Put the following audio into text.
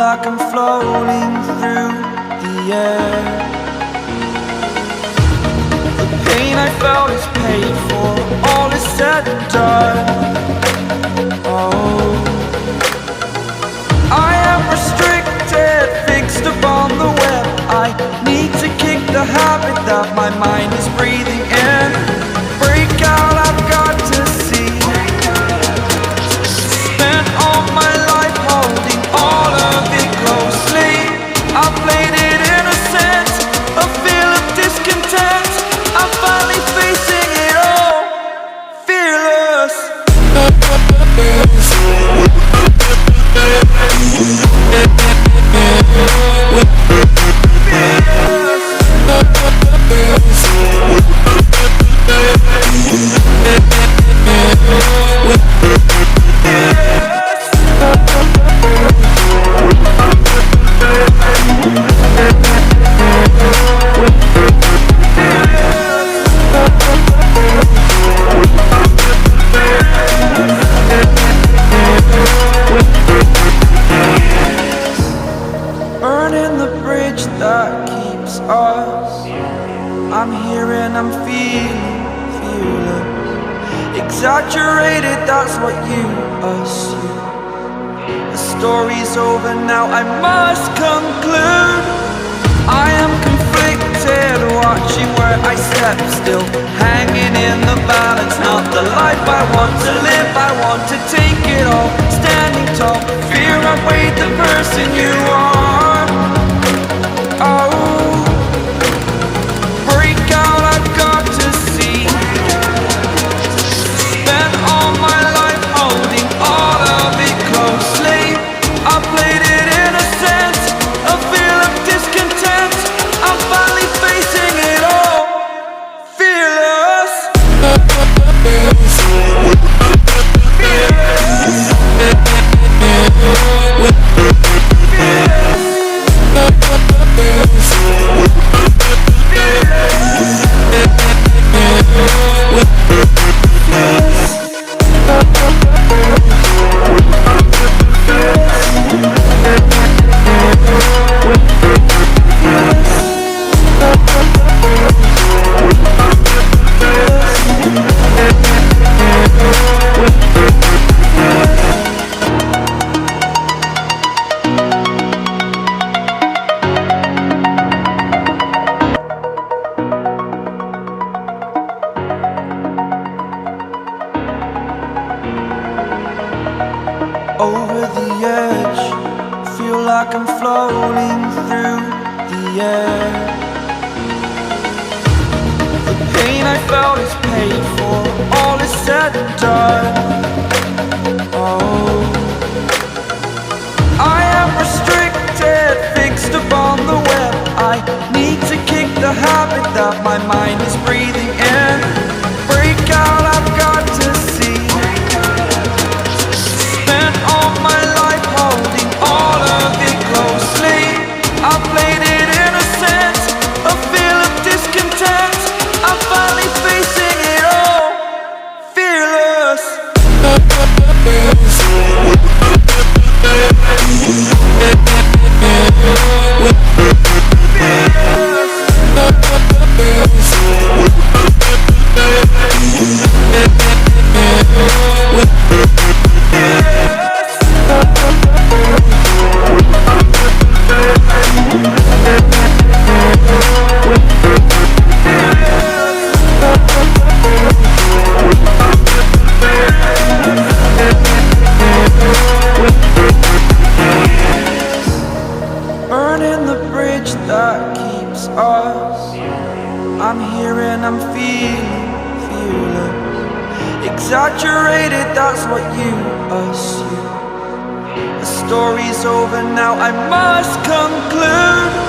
like I'm floating through the air. The pain I felt is paid for, all is said and done. Oh, I am restricted, fixed upon the web. I need to kick the habit that my mind is breathing in. Break out, I've got to see. Spent all my life holding all of it closely. I played it innocent, a feel of discontent. I'm finally facing it all, fearless. Burning the bridge that keeps us. I'm here and I'm feeling fearless. Exaggerated, that's what you assume. The story's over now, I must conclude. I am conflicted, watching where I step still, hanging in the balance. Not the life I want to live, I want to take it all. Standing tall, fear outweighed the person you are. Oh, break out, I've got to see. Spent all my life holding all of it closely. I played it innocent, a feel of discontent. I'm finally facing it all, fearless. Over the edge, feel like I'm floating through the air. The pain I felt is paid for, all is said and done. Oh, I am restricted, fixed upon the web. I need to kick the habit that my mind is breathing in. Break out, I've got to see. Spent all my life holding all of it closely. I played it innocent, a feel of discontent. I'm finally facing it all, fearless. Burning the bridge that keeps us. I'm here and I'm feeling fearless. Exaggerated, that's what you assume. The story's over now, I must conclude.